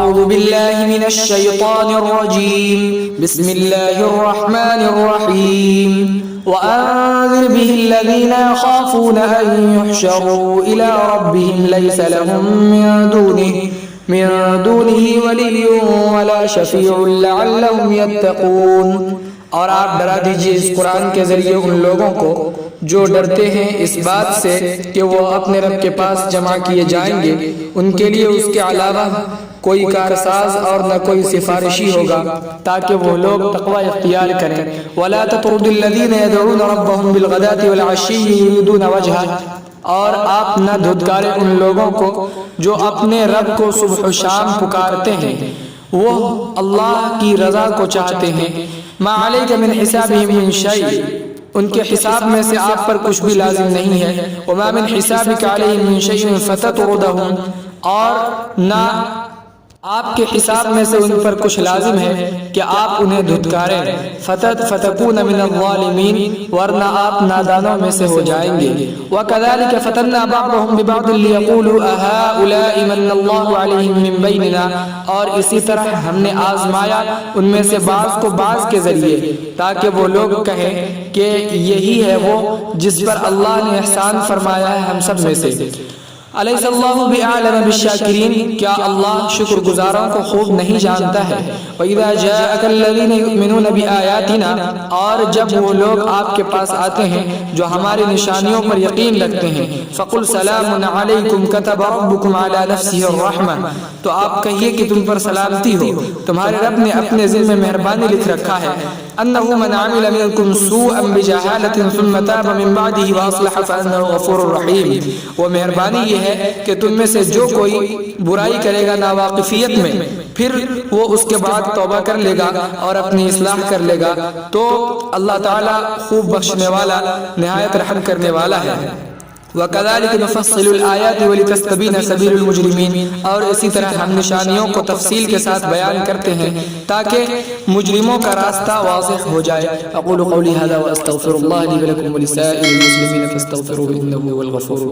أعوذ بالله من الشيطان الرجيم بسم الله الرحمن الرحيم وأنذر به الذين يخافون أن يحشروا إلى ربهم ليس لهم من دونه ولي ولا شفيع لعلهم يتقون۔ اور آپ ڈرا دیجئے اس قرآن کے ذریعے ان لوگوں کو جو ڈرتے ہیں اس بات سے کہ وہ اپنے رب کے پاس جمع کیے جائیں گے، ان کے لیے اس کے علاوہ کوئی کارساز اور نہ کوئی سفارشی ہوگا تاکہ وہ لوگ تقوی اختیار کریں۔ وَلَا تَطْرُدِ الَّذِينَ يَدْعُونَ رَبَّهُمْ بِالْغَدَاةِ وَالْعَشِيِّ يُرِيدُونَ وَجْهَهُ، اور آپ نہ دھتکارے ان لوگوں کو جو اپنے رب کو صبح و شام پکارتے ہیں، وہ اللہ کی رضا کو چاہتے ہیں۔ ما علیک من حسابہم من شیء، ان کے حساب میں سے آپ پر کچھ بھی لازم نہیں ہے۔ وما من حسابک علیہم من شیء فتطردہم، اور نہ آپ کے حساب میں سے ان پر کچھ لازم ہے کہ آپ انہیں دھتکاریں۔ فتکون من الظالمین، ورنہ آپ نادانوں میں سے ہو جائیں گے۔ وکذالک فتنا بعضهم ببعض لیقولوا اہؤلاء من اللہ علیہم من بیننا، اور اسی طرح ہم نے آزمایا ان میں سے بعض کو بعض کے ذریعے تاکہ وہ لوگ کہیں کہ یہی ہے وہ جس پر اللہ نے احسان فرمایا ہے ہم سب میں سے۔ الیس اللہ بعالم بالشاکرین، کیا اللہ شکر گزاروں کو خوب نہیں جانتا ہے؟ وَإِذَا جَاءَكَ الَّذِينَ يُؤْمِنُونَ بِآيَاتِنَا، اور جب وہ لوگ آپ کے پاس آتے ہیں جو ہماری نشانیوں پر یقین رکھتے ہیں، فَقُلْ سَلَامٌ عَلَيْكُمْ كَتَبَ رَبُّكُمْ عَلَى نَفْسِهِ الرَّحْمَةَ، تو آپ کہیے کہ تم پر سلامتی ہو، تمہارے رب نے اپنے ذمہ میں مہربانی لکھ رکھا ہے۔ أَنَّهُ مَنْ عَمِلَ مِنْكُمْ سُوءًا بِجَهَالَةٍ ثُمَّ تَابَ مِنْ بَعْدِهِ وَأَصْلَحَ فَإِنَّهُ غَفُورٌ رَحِيمٌ، وہ مہربانی یہ ہے کہ تم میں سے جو کوئی برائی کرے گا ناواقفیت میں، پھر وہ اس کے بعد توبہ کر لے گا اور اپنی اصلاح کر لے گا، تو اللہ تعالیٰ خوب بخشنے والا نہایت رحم کرنے والا ہے۔ وَكَذَلِكَ نُفَصِّلُ الْآيَاتِ وَلِتَسْتَبِينَ سَبِيلُ الْمُجْرِمِينَ، اور اسی طرح ہم نشانیوں کو تفصیل کے ساتھ بیان کرتے ہیں تاکہ مجرموں کا راستہ واضح ہو جائے۔ اقول قولی ھذا واستغفر اللہ لی ولکم ولسائر المسلمین فاستغفروہ انہ هو الغفور۔